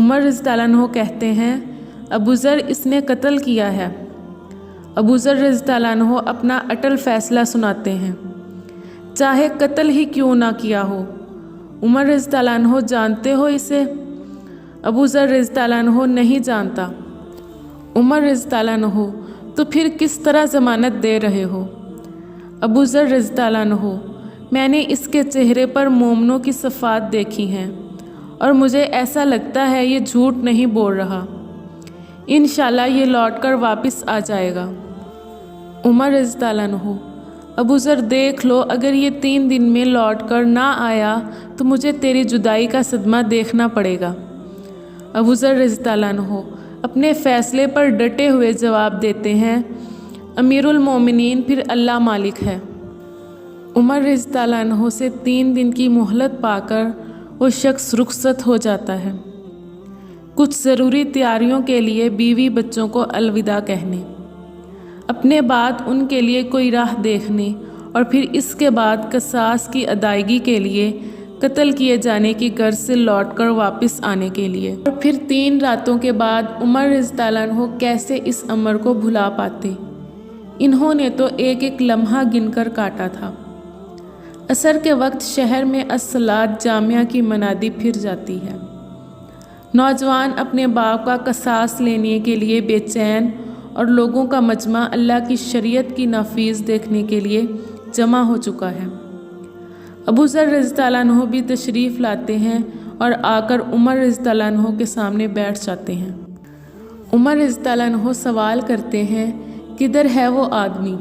عمر رضی اللہ عنہ کہتے ہیں ابو ذر اس نے قتل کیا ہے۔ ابو ذر رضی اللہ عنہ اپنا اٹل فیصلہ سناتے ہیں، چاہے قتل ہی کیوں نہ کیا ہو۔ عمر رضی اللہ عنہ جانتے ہو اسے؟ ابو ذر رضی اللہ عنہ نہیں جانتا۔ عمر رضی اللہ عنہ تو پھر کس طرح ضمانت دے رہے ہو؟ ابو ذر رضی اللہ عنہ میں نے اس کے چہرے پر مومنوں کی صفات دیکھی ہیں اور مجھے ایسا لگتا ہے یہ جھوٹ نہیں بول رہا، انشاءاللہ یہ لوٹ کر واپس آ جائے گا۔ عمر رضی اللہ عنہ ابو ذر دیکھ لو، اگر یہ 3 دن میں لوٹ کر نہ آیا تو مجھے تیری جدائی کا صدمہ دیکھنا پڑے گا۔ ابو ذر رضی اللہ عنہ اپنے فیصلے پر ڈٹے ہوئے جواب دیتے ہیں، امیر المومنین پھر اللہ مالک ہے۔ عمر رضی اللہ عنہ سے 3 دن کی مہلت پا کر وہ شخص رخصت ہو جاتا ہے، کچھ ضروری تیاریوں کے لیے بیوی بچوں کو الوداع کہنے، اپنے بعد ان کے لیے کوئی راہ دیکھنے، اور پھر اس کے بعد قصاص کی ادائیگی کے لیے قتل کیے جانے کی غرض سے لوٹ کر واپس آنے کے لیے۔ اور پھر 3 راتوں کے بعد عمر رضی اللہ عنہ کیسے اس امر کو بھلا پاتے؟ انہوں نے تو ایک ایک لمحہ گن کر کاٹا تھا۔ عصر کے وقت شہر میں الصلاۃ جامعہ کی منادی پھر جاتی ہے۔ نوجوان اپنے باپ کا قصاص لینے کے لیے بے چین اور لوگوں کا مجمع اللہ کی شریعت کی نافذ دیکھنے کے لیے جمع ہو چکا ہے۔ ابو ذر رضی اللہ عنہ بھی تشریف لاتے ہیں اور آ کر عمر رضی اللہ عنہ کے سامنے بیٹھ جاتے ہیں۔ عمر رضی اللہ عنہ سوال کرتے ہیں، کدھر ہے وہ آدمی؟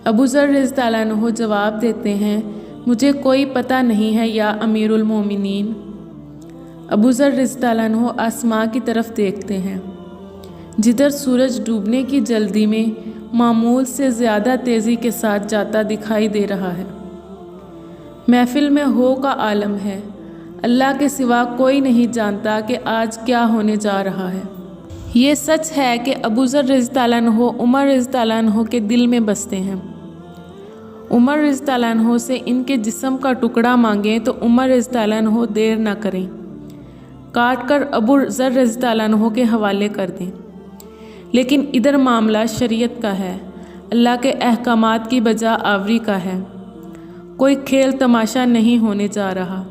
ابو ذر رضی اللہ عنہ جواب دیتے ہیں، مجھے کوئی پتہ نہیں ہے یا امیر المومنین۔ ابو ذر رضی اللہ عنہ آسماں کی طرف دیکھتے ہیں، جدھر سورج ڈوبنے کی جلدی میں معمول سے زیادہ تیزی کے ساتھ جاتا دکھائی دے رہا ہے۔ محفل میں ہو کا عالم ہے، اللہ کے سوا کوئی نہیں جانتا کہ آج کیا ہونے جا رہا ہے۔ یہ سچ ہے کہ ابو ذر رضی اللہ عنہ عمر رضی اللہ عنہ کے دل میں بستے ہیں۔ عمر رضی اللہ عنہ سے ان کے جسم کا ٹکڑا مانگیں تو عمر رضی اللہ عنہ دیر نہ کریں، کاٹ کر ابو ذر رضی اللہ عنہ کے حوالے کر دیں۔ لیکن ادھر معاملہ شریعت کا ہے، اللہ کے احکامات کی بجا آوری کا ہے، کوئی کھیل تماشا نہیں ہونے جا رہا،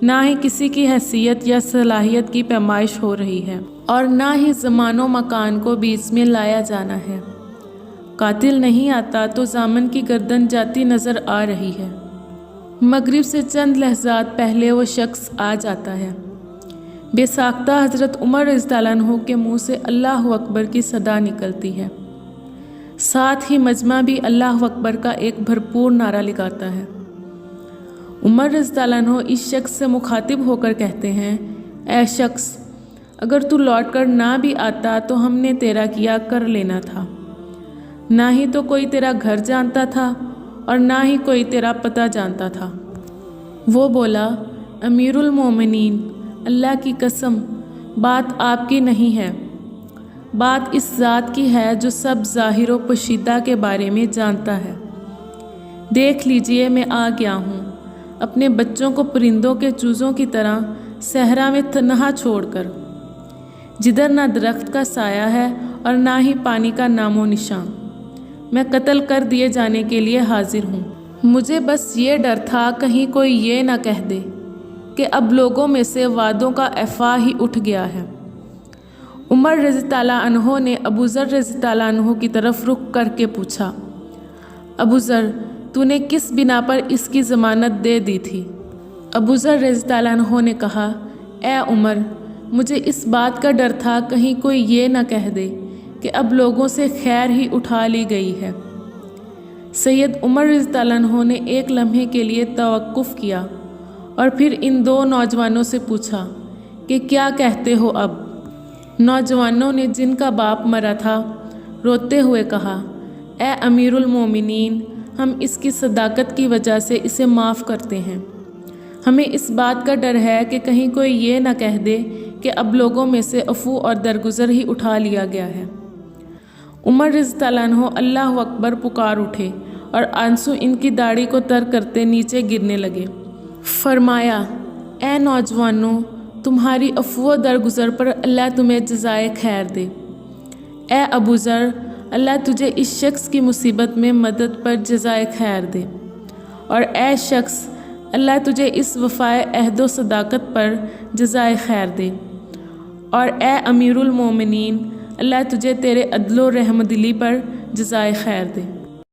نہ ہی کسی کی حیثیت یا صلاحیت کی پیمائش ہو رہی ہے، اور نہ ہی زمان و مکان کو بیچ میں لایا جانا ہے۔ قاتل نہیں آتا تو ضامن کی گردن جاتی نظر آ رہی ہے۔ مغرب سے چند لحظات پہلے وہ شخص آ جاتا ہے۔ بے ساختہ حضرت عمر رضی اللہ عنہ کے منہ سے اللہ اکبر کی صدا نکلتی ہے، ساتھ ہی مجمع بھی اللہ اکبر کا ایک بھرپور نعرہ لگاتا ہے۔ عمر رضی اللہ عنہ اس شخص سے مخاطب ہو کر کہتے ہیں، اے شخص، اگر تو لوٹ کر نہ بھی آتا تو ہم نے تیرا کیا کر لینا تھا، نہ ہی تو کوئی تیرا گھر جانتا تھا اور نہ ہی کوئی تیرا پتہ جانتا تھا۔ وہ بولا، امیر المومنین، اللہ کی قسم، بات آپ کی نہیں ہے، بات اس ذات کی ہے جو سب ظاہر و پوشیدہ کے بارے میں جانتا ہے۔ دیکھ لیجئے میں آ گیا ہوں، اپنے بچوں کو پرندوں کے چوزوں کی طرح صحرا میں تنہا چھوڑ کر، جدھر نہ درخت کا سایہ ہے اور نہ ہی پانی کا نام و نشان۔ میں قتل کر دیے جانے کے لیے حاضر ہوں۔ مجھے بس یہ ڈر تھا کہیں کوئی یہ نہ کہہ دے کہ اب لوگوں میں سے وعدوں کا ایفا ہی اٹھ گیا ہے۔ عمر رضی اللہ عنہ نے ابو ذر رضی اللہ عنہ کی طرف رخ کر کے پوچھا، ابو ذر، تو نے کس بنا پر اس کی ضمانت دے دی تھی؟ ابو ذر رضی اللہ عنہ نے کہا، اے عمر، مجھے اس بات کا ڈر تھا کہیں کوئی یہ نہ کہہ دے کہ اب لوگوں سے خیر ہی اٹھا لی گئی ہے۔ سید عمر رضی اللہ عنہ نے ایک لمحے کے لیے توقف کیا اور پھر ان 2 نوجوانوں سے پوچھا کہ کیا کہتے ہو اب؟ نوجوانوں نے، جن کا باپ مرا تھا، روتے ہوئے کہا، اے امیر المومنین، ہم اس کی صداقت کی وجہ سے اسے معاف کرتے ہیں۔ ہمیں اس بات کا ڈر ہے کہ کہیں کوئی یہ نہ کہہ دے کہ اب لوگوں میں سے عفو اور درگزر ہی اٹھا لیا گیا ہے۔ عمر رضی اللہ عنہ اللہ اکبر پکار اٹھے اور آنسو ان کی داڑھی کو تر کرتے نیچے گرنے لگے۔ فرمایا، اے نوجوانوں، تمہاری عفو و درگزر پر اللہ تمہیں جزائے خیر دے۔ اے ابو ذر، اللہ تجھے اس شخص کی مصیبت میں مدد پر جزائے خیر دے، اور اے شخص اللہ تجھے اس وفائے عہد و صداقت پر جزائے خیر دے، اور اے امیر المومنین اللہ تجھے تیرے عدل و رحم دلی پر جزائے خیر دے۔